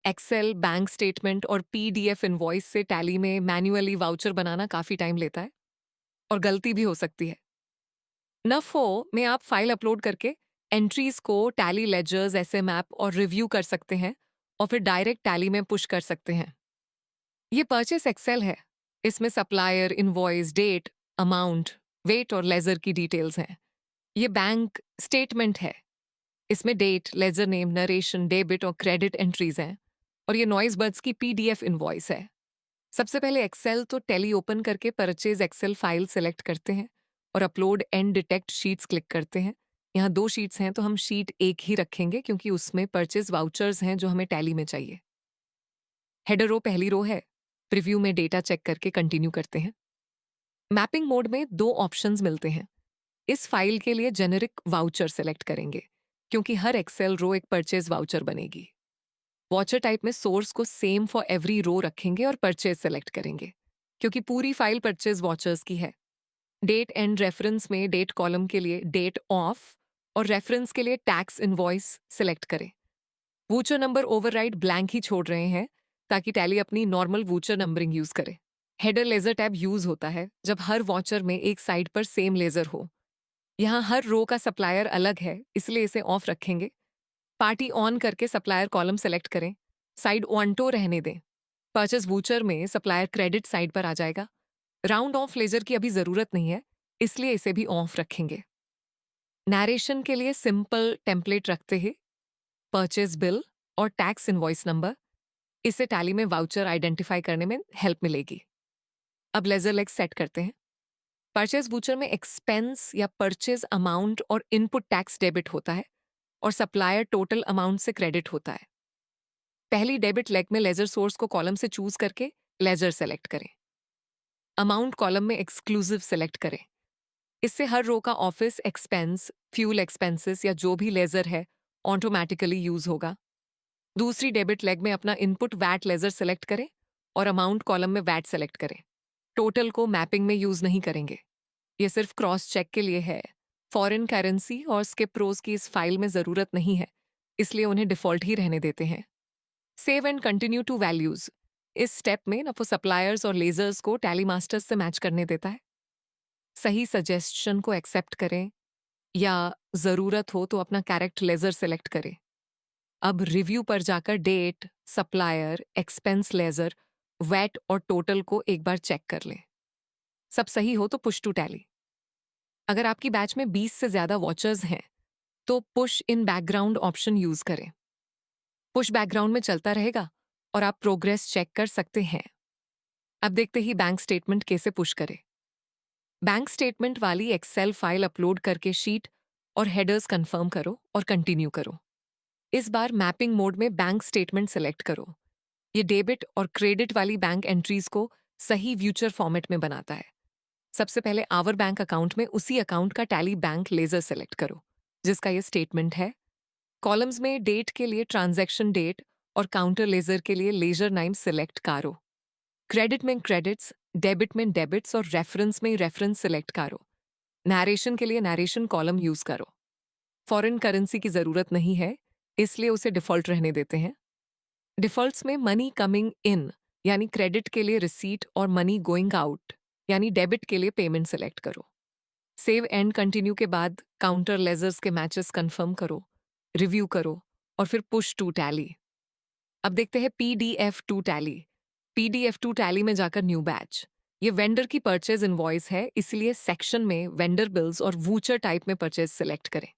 Excel, bank statement और PDF invoice से tally में मैन्युअली वाउचर बनाना काफ़ी टाइम लेता है और गलती भी हो सकती है। नफो में आप फाइल अपलोड करके एंट्रीज को टैली लेजर्स, एसएमएप और रिव्यू कर सकते हैं और फिर डायरेक्ट टैली में पुश कर सकते हैं। ये परचेस एक्सेल है। इसमें supplier, invoice, date, amount, VAT और लेजर की डिटेल्स हैं। ये बैंक स्टेटमेंट है। इसमें date, ledger name, narration, debit और क्रेडिट एंट्रीज हैं। और ये नॉइस बर्ड्स की पीडीएफ इनवॉइस है। सबसे पहले एक्सेल तो टैली ओपन करके परचेज एक्सेल फाइल सेलेक्ट करते हैं और upload and detect sheets click करते हैं। यहाँ 2 शीट्स हैं तो हम शीट एक ही रखेंगे क्योंकि उसमें परचेज वाउचर्स हैं जो हमें टैली में चाहिए। हेडर रो पहली रो है। प्रीव्यू में डेटा चेक करके कंटिन्यू करते हैं। मैपिंग मोड में 2 ऑप्शंस मिलते हैं। इस फाइल के लिए जेनेरिक वाउचर सेलेक्ट करेंगे क्योंकि हर एक्सेल रो एक परचेज वाउचर बनेगी। वाउचर टाइप में सोर्स को सेम फॉर एवरी रो रखेंगे और परचेज सेलेक्ट करेंगे क्योंकि पूरी फाइल परचेज वाउचर्स की है। डेट एंड रेफरेंस में डेट कॉलम के लिए डेट ऑफ और रेफरेंस के लिए टैक्स इनवॉइस सेलेक्ट करें। वूचर नंबर ओवरराइड ब्लैंक ही छोड़ रहे हैं ताकि टैली अपनी नॉर्मल वूचर नंबरिंग यूज करे। हेडर लेजर टैब यूज होता है जब हर वाउचर में एक साइड पर सेम लेजर हो। यहाँ हर रो का सप्लायर अलग है इसलिए इसे ऑफ रखेंगे। पार्टी ऑन करके सप्लायर कॉलम सेलेक्ट करें। साइड ऑन्टो रहने दें। परचेज वूचर में सप्लायर क्रेडिट साइड पर आ जाएगा। राउंड ऑफ लेजर की अभी जरूरत नहीं है इसलिए इसे भी ऑफ रखेंगे। नैरेशन के लिए सिंपल टेम्पलेट रखते हैं, परचेज बिल और टैक्स इनवॉइस नंबर। इससे टैली में वाउचर आइडेंटिफाई करने में हेल्प मिलेगी। अब लेजर लेग सेट करते हैं। परचेज वूचर में एक्सपेंस या परचेज अमाउंट और इनपुट टैक्स डेबिट होता है और सप्लायर टोटल अमाउंट से क्रेडिट होता है। पहली डेबिट लेग में लेजर सोर्स को कॉलम से चूज करके लेजर सेलेक्ट करें। अमाउंट कॉलम में एक्सक्लूसिव सेलेक्ट करें। इससे हर रो का ऑफिस एक्सपेंस, फ्यूल एक्सपेंसेस या जो भी लेजर है ऑटोमेटिकली यूज होगा। दूसरी डेबिट लेग में अपना इनपुट वैट लेजर सेलेक्ट करें और अमाउंट कॉलम में वैट सेलेक्ट करें। टोटल को मैपिंग में यूज नहीं करेंगे, ये सिर्फ क्रॉस चेक के लिए है। फॉरेन करेंसी और स्किप रोज की इस फाइल में जरूरत नहीं है इसलिए उन्हें डिफॉल्ट ही रहने देते हैं। Save and continue to values. इस स्टेप में नफो सप्लायर्स और लेजर्स को टैली मास्टर्स से मैच करने देता है। सही सजेशन को एक्सेप्ट करें या जरूरत हो तो अपना करेक्ट लेजर सेलेक्ट करें। अब रिव्यू पर जाकर date, supplier, expense ledger, VAT और टोटल को एक बार चेक कर लें। सब सही हो तो पुश टू टैली। अगर आपकी बैच में 20 से ज्यादा वॉचर्स हैं तो push in background option use करें। पुश बैकग्राउंड में चलता रहेगा और आप प्रोग्रेस चेक कर सकते हैं। अब देखते ही बैंक स्टेटमेंट कैसे पुश करें। बैंक स्टेटमेंट वाली एक्सेल फाइल अपलोड करके शीट और हेडर्स कंफर्म करो और कंटिन्यू करो। इस बार मैपिंग मोड में बैंक स्टेटमेंट सेलेक्ट करो। ये डेबिट और क्रेडिट वाली बैंक एंट्रीज को सही व्यूचर फॉर्मेट में बनाता है। सबसे पहले आवर बैंक अकाउंट में उसी अकाउंट का टैली बैंक लेजर सेलेक्ट करो जिसका ये स्टेटमेंट है। कॉलम्स में डेट के लिए ट्रांजैक्शन डेट और काउंटर लेजर के लिए लेजर नाइम सेलेक्ट करो। क्रेडिट में क्रेडिट्स, डेबिट में डेबिट्स और रेफरेंस में रेफरेंस सेलेक्ट करो। नैरेशन के लिए नैरेशन कॉलम यूज करो। फॉरेन करेंसी की जरूरत नहीं है इसलिए उसे डिफॉल्ट रहने देते हैं। डिफॉल्ट्स में मनी कमिंग इन यानी क्रेडिट के लिए रिसीट और मनी गोइंग आउट यानी डेबिट के लिए पेमेंट सेलेक्ट करो। सेव एंड कंटिन्यू के बाद काउंटर लेजर्स के मैचेस कंफर्म करो, रिव्यू करो और फिर पुश टू टैली। अब देखते हैं PDF to Tally. PDF to Tally में जाकर न्यू बैच। ये वेंडर की परचेज इनवॉइस है इसलिए सेक्शन में वेंडर बिल्स और वूचर टाइप में परचेज सेलेक्ट करें।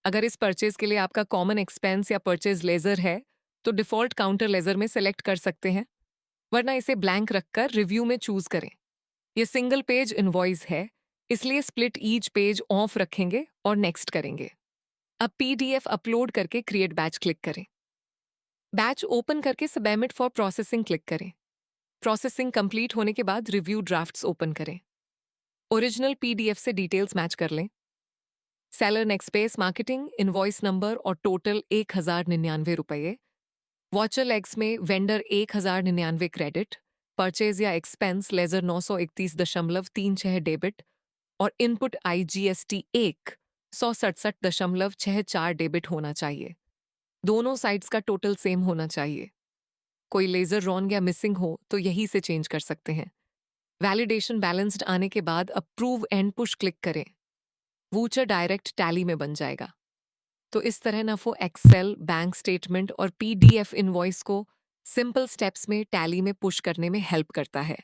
अगर इस परचेज के लिए आपका कॉमन एक्सपेंस या परचेज लेजर है तो डिफॉल्ट काउंटर लेजर में सेलेक्ट कर सकते हैं, वरना इसे ब्लैंक रखकर रिव्यू में चूज करें। ये सिंगल पेज इनवॉइस है इसलिए स्प्लिट ईच पेज ऑफ रखेंगे और नेक्स्ट करेंगे। अब पीडीएफ अपलोड करके क्रिएट बैच क्लिक करें। बैच ओपन करके सबमिट फॉर प्रोसेसिंग क्लिक करें। प्रोसेसिंग कंप्लीट होने के बाद रिव्यू ड्राफ्ट्स ओपन करें। ओरिजिनल पीडीएफ से डिटेल्स मैच कर लें। सेलर नेक्स्पेस मार्केटिंग, इनवॉइस नंबर और टोटल 1099 रुपये। वॉचर लेग्स में वेंडर 1099 क्रेडिट, परचेज या एक्सपेंस लेजर 931.36 डेबिट और इनपुट आईजीएसटी 167.64 डेबिट होना चाहिए। दोनों साइड्स का टोटल सेम होना चाहिए। कोई लेजर रॉन्ग या मिसिंग हो तो यहीं से चेंज कर सकते हैं। वैलिडेशन बैलेंस्ड आने के बाद अप्रूव एंड पुश क्लिक करें। वूचर डायरेक्ट टैली में बन जाएगा। तो इस तरह नफो एक्सेल, बैंक स्टेटमेंट और पीडीएफ इनवॉइस को सिंपल स्टेप्स में टैली में पुश करने में हेल्प करता है।